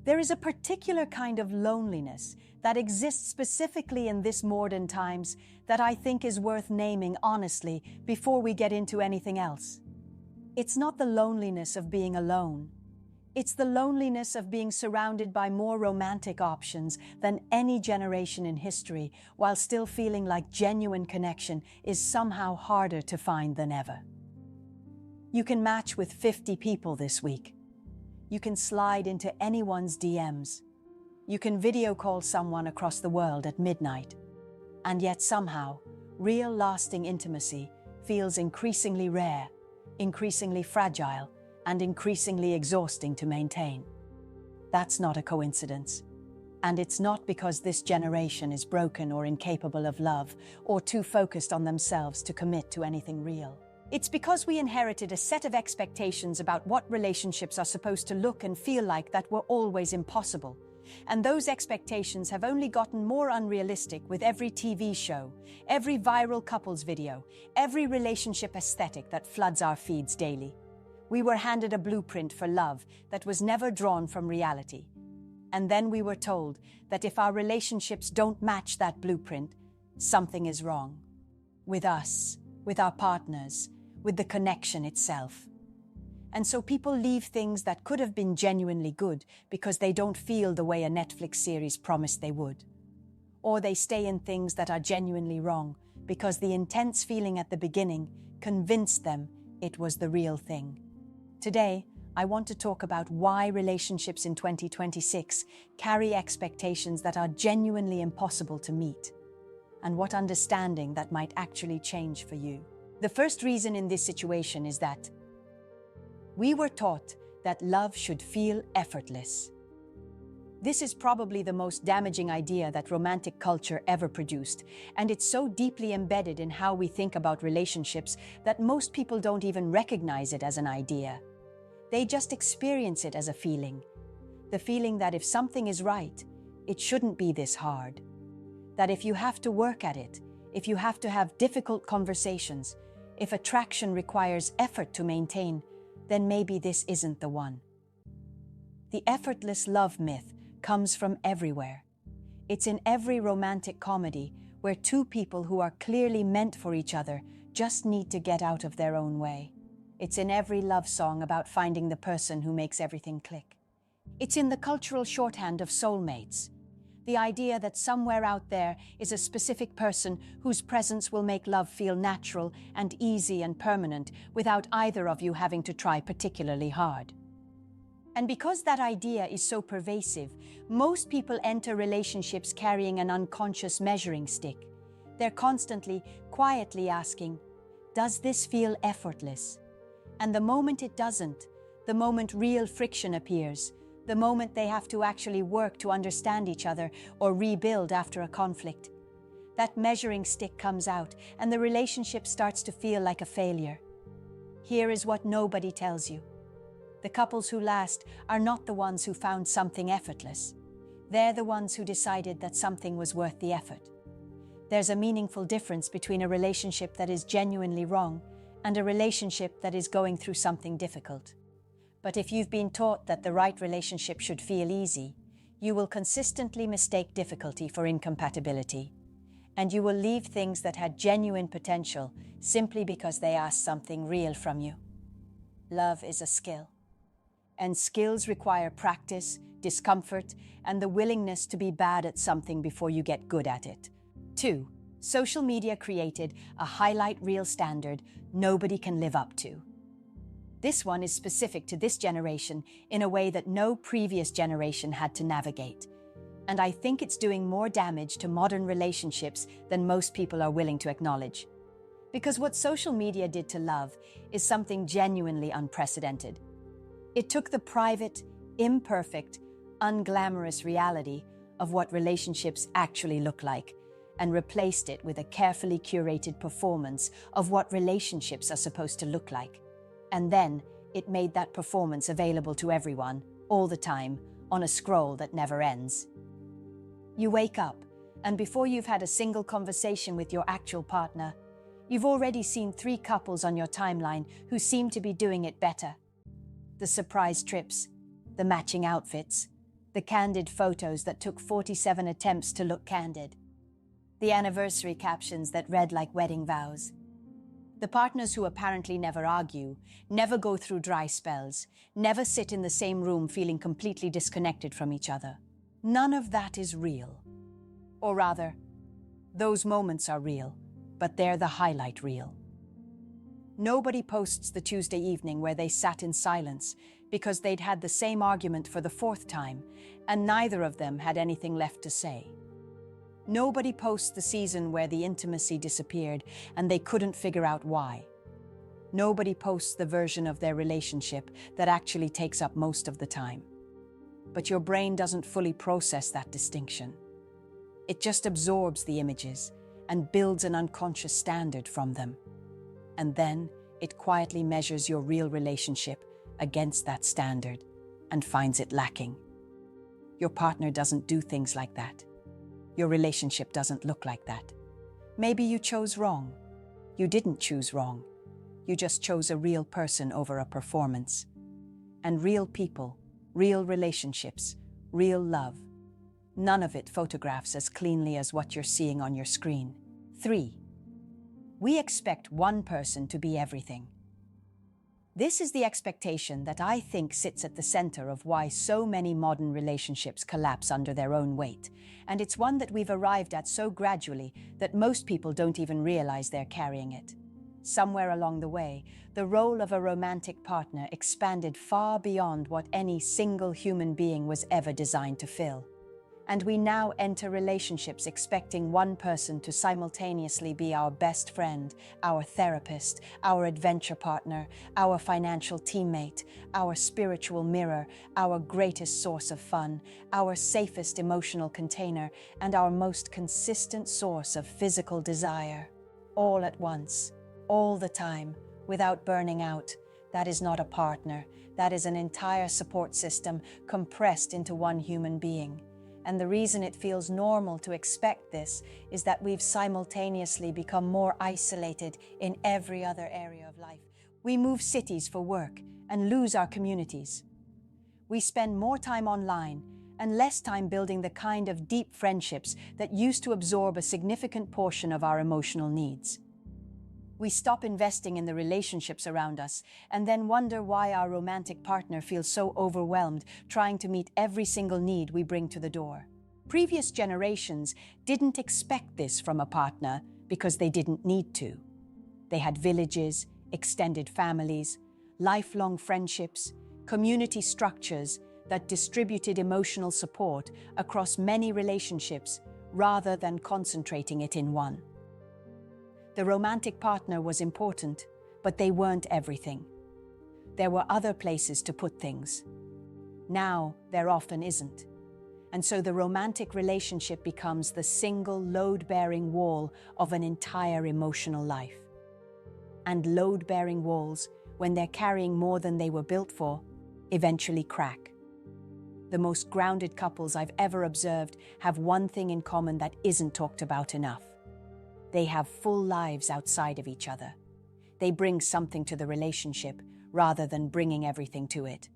There is a particular kind of loneliness that exists specifically in this modern times that I think is worth naming honestly before we get into anything else. It's not the loneliness of being alone. It's the loneliness of being surrounded by more romantic options than any generation in history, while still feeling like genuine connection is somehow harder to find than ever. You can match with 50 people this week. You can slide into anyone's DMs. You can video call someone across the world at midnight. And yet somehow, real lasting intimacy feels increasingly rare, increasingly fragile, and increasingly exhausting to maintain. That's not a coincidence. And it's not because this generation is broken or incapable of love or too focused on themselves to commit to anything real. It's because we inherited a set of expectations about what relationships are supposed to look and feel like that were always impossible. And those expectations have only gotten more unrealistic with every TV show, every viral couples video, every relationship aesthetic that floods our feeds daily. We were handed a blueprint for love that was never drawn from reality. And then we were told that if our relationships don't match that blueprint, something is wrong. With us, with our partners, with the connection itself. And so people leave things that could have been genuinely good because they don't feel the way a Netflix series promised they would. Or they stay in things that are genuinely wrong because the intense feeling at the beginning convinced them it was the real thing. Today, I want to talk about why relationships in 2026 carry expectations that are genuinely impossible to meet, and what understanding that might actually change for you. The first reason in this situation is that we were taught that love should feel effortless. This is probably the most damaging idea that romantic culture ever produced, and it's so deeply embedded in how we think about relationships that most people don't even recognize it as an idea. They just experience it as a feeling. The feeling that if something is right, it shouldn't be this hard. That if you have to work at it, if you have to have difficult conversations, if attraction requires effort to maintain, then maybe this isn't the one. The effortless love myth comes from everywhere. It's in every romantic comedy where two people who are clearly meant for each other just need to get out of their own way. It's in every love song about finding the person who makes everything click. It's in the cultural shorthand of soulmates. The idea that somewhere out there is a specific person whose presence will make love feel natural and easy and permanent without either of you having to try particularly hard. And because that idea is so pervasive, most people enter relationships carrying an unconscious measuring stick. They're constantly, quietly asking, does this feel effortless? And the moment it doesn't, the moment real friction appears, the moment they have to actually work to understand each other or rebuild after a conflict, that measuring stick comes out and the relationship starts to feel like a failure. Here is what nobody tells you. The couples who last are not the ones who found something effortless. They're the ones who decided that something was worth the effort. There's a meaningful difference between a relationship that is genuinely wrong and a relationship that is going through something difficult. But if you've been taught that the right relationship should feel easy, you will consistently mistake difficulty for incompatibility. And you will leave things that had genuine potential simply because they asked something real from you. Love is a skill. And skills require practice, discomfort, and the willingness to be bad at something before you get good at it. 2. Social media created a highlight reel standard nobody can live up to. This one is specific to this generation in a way that no previous generation had to navigate. And I think it's doing more damage to modern relationships than most people are willing to acknowledge. Because what social media did to love is something genuinely unprecedented. It took the private, imperfect, unglamorous reality of what relationships actually look like and replaced it with a carefully curated performance of what relationships are supposed to look like. And then it made that performance available to everyone, all the time, on a scroll that never ends. You wake up, and before you've had a single conversation with your actual partner, you've already seen 3 couples on your timeline who seem to be doing it better. The surprise trips, the matching outfits, The candid photos that took 47 attempts to look candid. The anniversary captions that read like wedding vows. The partners who apparently never argue, never go through dry spells, never sit in the same room feeling completely disconnected from each other. None of that is real. Or rather, those moments are real, but they're the highlight reel. Nobody posts the Tuesday evening where they sat in silence because they'd had the same argument for the fourth time, and neither of them had anything left to say. Nobody posts the season where the intimacy disappeared and they couldn't figure out why. Nobody posts the version of their relationship that actually takes up most of the time. But your brain doesn't fully process that distinction. It just absorbs the images and builds an unconscious standard from them. And then it quietly measures your real relationship against that standard and finds it lacking. Your partner doesn't do things like that. Your relationship doesn't look like that. Maybe you chose wrong. You didn't choose wrong. You just chose a real person over a performance. And real people, real relationships, real love. None of it photographs as cleanly as what you're seeing on your screen. 3. We expect one person to be everything. This is the expectation that I think sits at the center of why so many modern relationships collapse under their own weight, and it's one that we've arrived at so gradually that most people don't even realize they're carrying it. Somewhere along the way, the role of a romantic partner expanded far beyond what any single human being was ever designed to fill. And we now enter relationships expecting one person to simultaneously be our best friend, our therapist, our adventure partner, our financial teammate, our spiritual mirror, our greatest source of fun, our safest emotional container, and our most consistent source of physical desire. All at once, all the time, without burning out. That is not a partner. That is an entire support system compressed into one human being. And the reason it feels normal to expect this is that we've simultaneously become more isolated in every other area of life. We move cities for work and lose our communities. We spend more time online and less time building the kind of deep friendships that used to absorb a significant portion of our emotional needs. We stop investing in the relationships around us and then wonder why our romantic partner feels so overwhelmed trying to meet every single need we bring to the door. Previous generations didn't expect this from a partner because they didn't need to. They had villages, extended families, lifelong friendships, community structures that distributed emotional support across many relationships rather than concentrating it in one. The romantic partner was important, but they weren't everything. There were other places to put things. Now, there often isn't. And so the romantic relationship becomes the single load-bearing wall of an entire emotional life. And load-bearing walls, when they're carrying more than they were built for, eventually crack. The most grounded couples I've ever observed have one thing in common that isn't talked about enough. They have full lives outside of each other. They bring something to the relationship rather than bringing everything to it.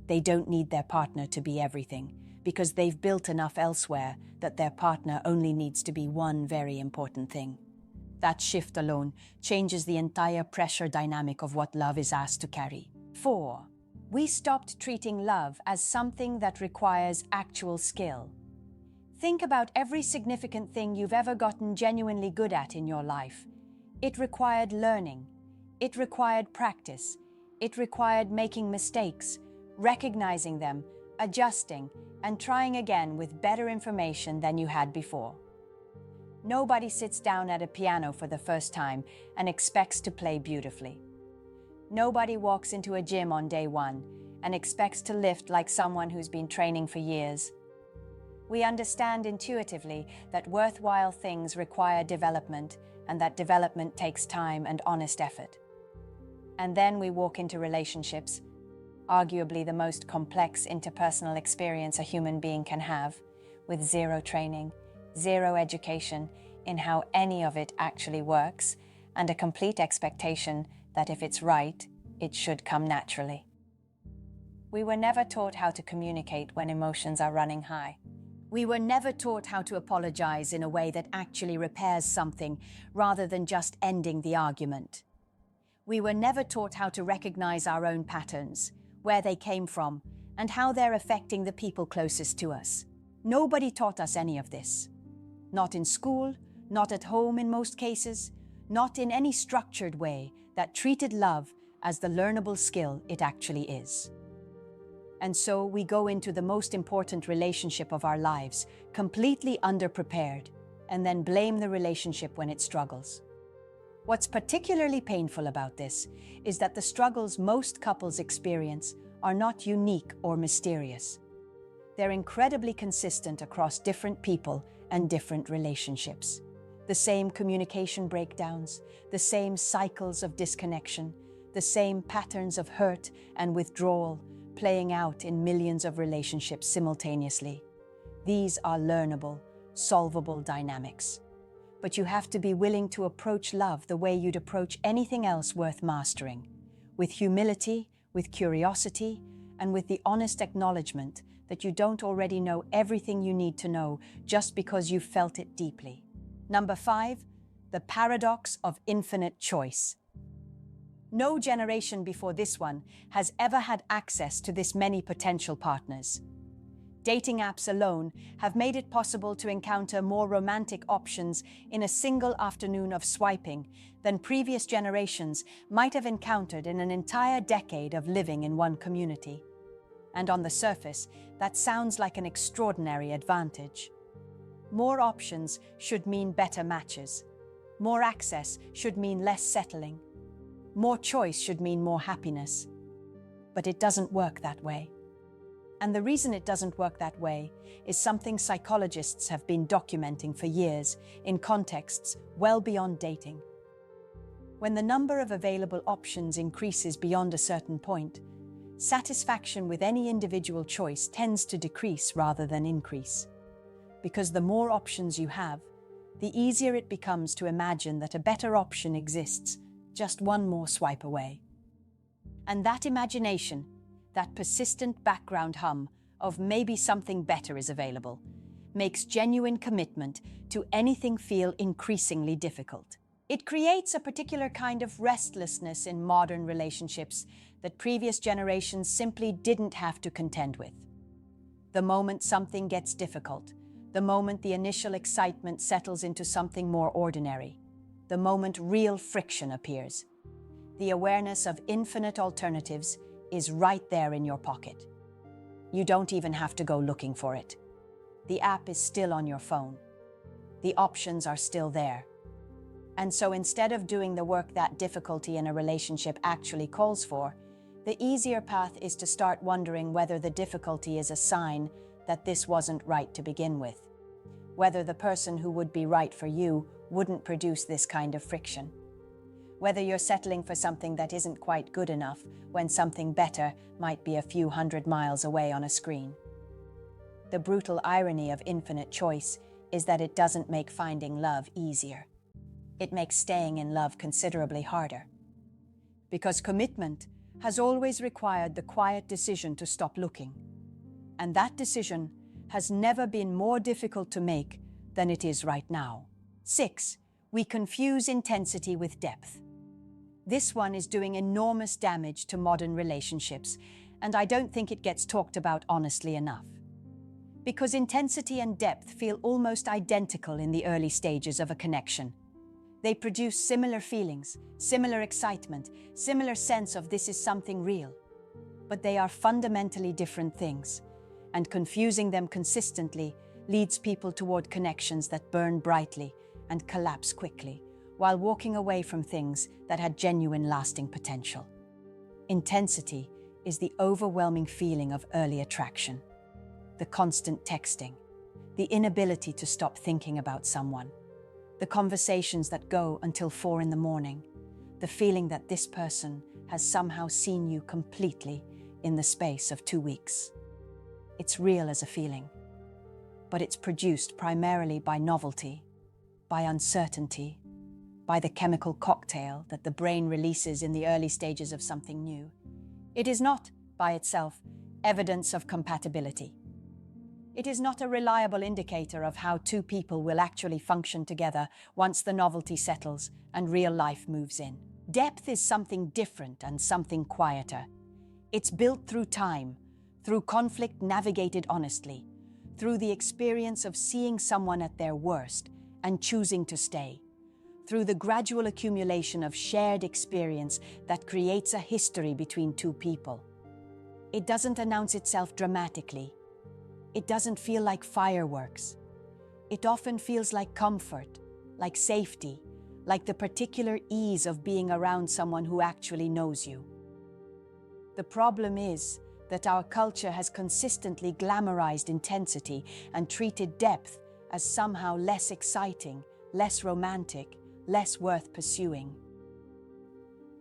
They don't need their partner to be everything because they've built enough elsewhere that their partner only needs to be one very important thing. That shift alone changes the entire pressure dynamic of what love is asked to carry. 4. We stopped treating love as something that requires actual skill. Think about every significant thing you've ever gotten genuinely good at in your life. It required learning. It required practice. It required making mistakes, recognizing them, adjusting, and trying again with better information than you had before. Nobody sits down at a piano for the first time and expects to play beautifully. Nobody walks into a gym on day one and expects to lift like someone who's been training for years. We understand intuitively that worthwhile things require development and that development takes time and honest effort. And then we walk into relationships, arguably the most complex interpersonal experience a human being can have, with zero training, zero education in how any of it actually works, and a complete expectation that if it's right, it should come naturally. We were never taught how to communicate when emotions are running high. We were never taught how to apologize in a way that actually repairs something rather than just ending the argument. We were never taught how to recognize our own patterns, where they came from, and how they're affecting the people closest to us. Nobody taught us any of this. Not in school, not at home in most cases, not in any structured way that treated love as the learnable skill it actually is. And so we go into the most important relationship of our lives, completely underprepared, and then blame the relationship when it struggles. What's particularly painful about this is that the struggles most couples experience are not unique or mysterious. They're incredibly consistent across different people and different relationships. The same communication breakdowns, the same cycles of disconnection, the same patterns of hurt and withdrawal playing out in millions of relationships simultaneously. These are learnable, solvable dynamics. But you have to be willing to approach love the way you'd approach anything else worth mastering, with humility, with curiosity, and with the honest acknowledgement that you don't already know everything you need to know just because you've felt it deeply. Number 5, the paradox of infinite choice. No generation before this one has ever had access to this many potential partners. Dating apps alone have made it possible to encounter more romantic options in a single afternoon of swiping than previous generations might have encountered in an entire decade of living in one community. And on the surface, that sounds like an extraordinary advantage. More options should mean better matches. More access should mean less settling. More choice should mean more happiness. But it doesn't work that way. And the reason it doesn't work that way is something psychologists have been documenting for years in contexts well beyond dating. When the number of available options increases beyond a certain point, satisfaction with any individual choice tends to decrease rather than increase. Because the more options you have, the easier it becomes to imagine that a better option exists just one more swipe away. And that imagination, that persistent background hum of maybe something better is available, makes genuine commitment to anything feel increasingly difficult. It creates a particular kind of restlessness in modern relationships that previous generations simply didn't have to contend with. The moment something gets difficult, the moment the initial excitement settles into something more ordinary, the moment real friction appears, the awareness of infinite alternatives is right there in your pocket. You don't even have to go looking for it. The app is still on your phone. The options are still there. And so instead of doing the work that difficulty in a relationship actually calls for, the easier path is to start wondering whether the difficulty is a sign that this wasn't right to begin with, whether the person who would be right for you wouldn't produce this kind of friction, whether you're settling for something that isn't quite good enough when something better might be a few hundred miles away on a screen. The brutal irony of infinite choice is that it doesn't make finding love easier. It makes staying in love considerably harder. Because commitment has always required the quiet decision to stop looking. And that decision has never been more difficult to make than it is right now. 6. We confuse intensity with depth. This one is doing enormous damage to modern relationships, and I don't think it gets talked about honestly enough. Because intensity and depth feel almost identical in the early stages of a connection. They produce similar feelings, similar excitement, similar sense of this is something real. But they are fundamentally different things, and confusing them consistently leads people toward connections that burn brightly and collapse quickly, while walking away from things that had genuine lasting potential. Intensity is the overwhelming feeling of early attraction, the constant texting, the inability to stop thinking about someone, the conversations that go until 4 a.m, the feeling that this person has somehow seen you completely in the space of 2 weeks. It's real as a feeling, but it's produced primarily by novelty, by uncertainty, by the chemical cocktail that the brain releases in the early stages of something new. It is not, by itself, evidence of compatibility. It is not a reliable indicator of how two people will actually function together once the novelty settles and real life moves in. Depth is something different and something quieter. It's built through time, through conflict navigated honestly, through the experience of seeing someone at their worst and choosing to stay, through the gradual accumulation of shared experience that creates a history between two people. It doesn't announce itself dramatically. It doesn't feel like fireworks. It often feels like comfort, like safety, like the particular ease of being around someone who actually knows you. The problem is that our culture has consistently glamorized intensity and treated depth as somehow less exciting, less romantic, less worth pursuing.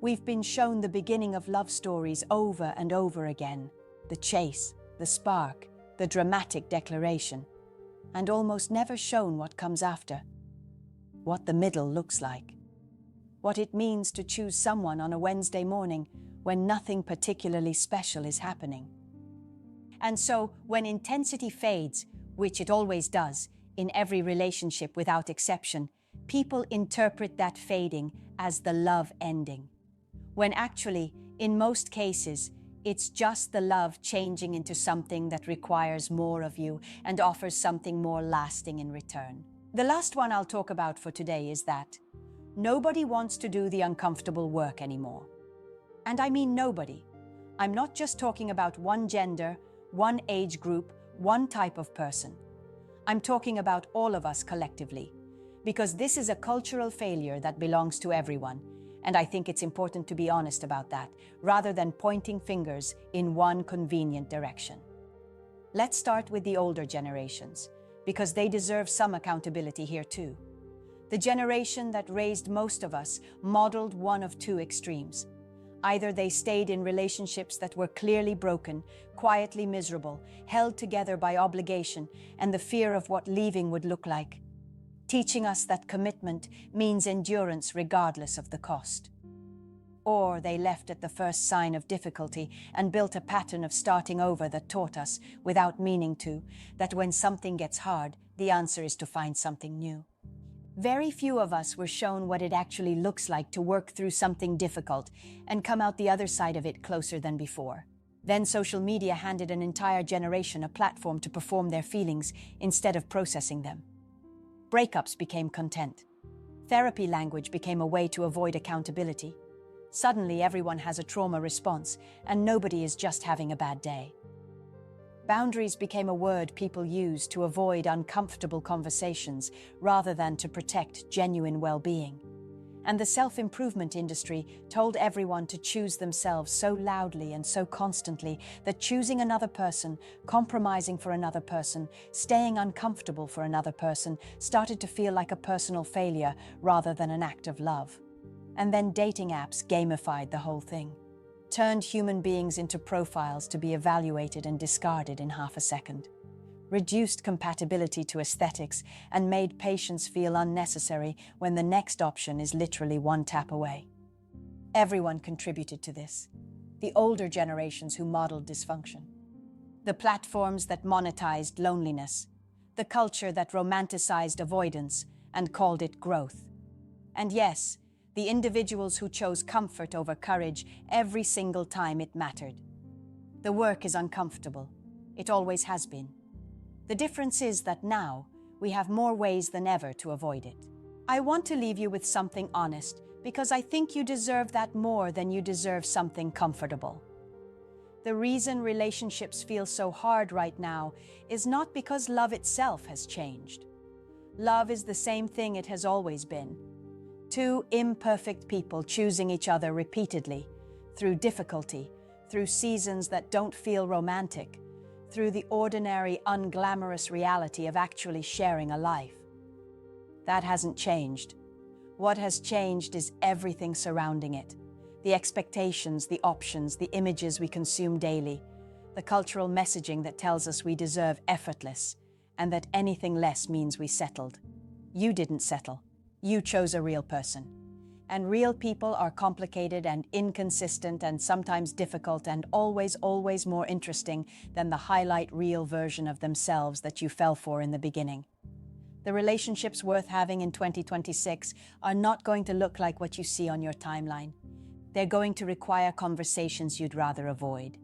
We've been shown the beginning of love stories over and over again, the chase, the spark, the dramatic declaration, and almost never shown what comes after, what the middle looks like, what it means to choose someone on a Wednesday morning when nothing particularly special is happening. And so, when intensity fades, which it always does, in every relationship without exception, people interpret that fading as the love ending, when actually, in most cases, it's just the love changing into something that requires more of you and offers something more lasting in return. The last one I'll talk about for today is that nobody wants to do the uncomfortable work anymore. And I mean nobody. I'm not just talking about one gender, one age group, one type of person. I'm talking about all of us collectively, because this is a cultural failure that belongs to everyone, and I think it's important to be honest about that, rather than pointing fingers in one convenient direction. Let's start with the older generations, because they deserve some accountability here too. The generation that raised most of us modeled one of two extremes. Either they stayed in relationships that were clearly broken, quietly miserable, held together by obligation and the fear of what leaving would look like, teaching us that commitment means endurance regardless of the cost. Or they left at the first sign of difficulty and built a pattern of starting over that taught us, without meaning to, that when something gets hard, the answer is to find something new. Very few of us were shown what it actually looks like to work through something difficult and come out the other side of it closer than before. Then social media handed an entire generation a platform to perform their feelings instead of processing them. Breakups became content. Therapy language became a way to avoid accountability. Suddenly everyone has a trauma response, and nobody is just having a bad day. Boundaries became a word people use to avoid uncomfortable conversations rather than to protect genuine well-being. And the self-improvement industry told everyone to choose themselves so loudly and so constantly that choosing another person, compromising for another person, staying uncomfortable for another person started to feel like a personal failure rather than an act of love. And then dating apps gamified the whole thing, turned human beings into profiles to be evaluated and discarded in half a second, reduced compatibility to aesthetics, and made patience feel unnecessary when the next option is literally one tap away. Everyone contributed to this. The older generations who modeled dysfunction, the platforms that monetized loneliness, the culture that romanticized avoidance and called it growth. And yes, the individuals who chose comfort over courage every single time it mattered. The work is uncomfortable. It always has been. The difference is that now we have more ways than ever to avoid it. I want to leave you with something honest because I think you deserve that more than you deserve something comfortable. The reason relationships feel so hard right now is not because love itself has changed. Love is the same thing it has always been. Two imperfect people choosing each other repeatedly, through difficulty, through seasons that don't feel romantic, through the ordinary, unglamorous reality of actually sharing a life. That hasn't changed. What has changed is everything surrounding it. The expectations, the options, the images we consume daily, the cultural messaging that tells us we deserve effortless, and that anything less means we settled. You didn't settle. You chose a real person. And real people are complicated and inconsistent and sometimes difficult and always, always more interesting than the highlight reel version of themselves that you fell for in the beginning. The relationships worth having in 2026 are not going to look like what you see on your timeline. They're going to require conversations you'd rather avoid.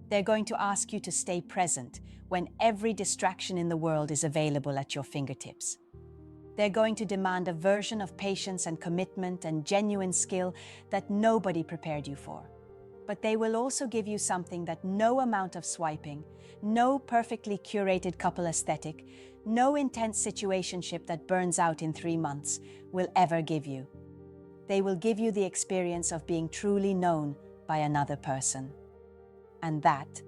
They're going to ask you to stay present when every distraction in the world is available at your fingertips. They're going to demand a version of patience and commitment and genuine skill that nobody prepared you for. But they will also give you something that no amount of swiping, no perfectly curated couple aesthetic, no intense situationship that burns out in 3 months will ever give you. They will give you the experience of being truly known by another person. And that,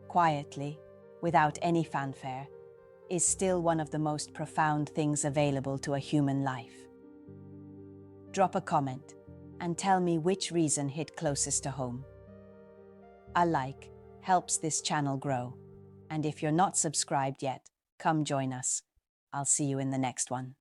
quietly, without any fanfare, is still one of the most profound things available to a human life. Drop a comment and tell me which reason hit closest to home. A like helps this channel grow, and if you're not subscribed yet, come join us. I'll see you in the next one.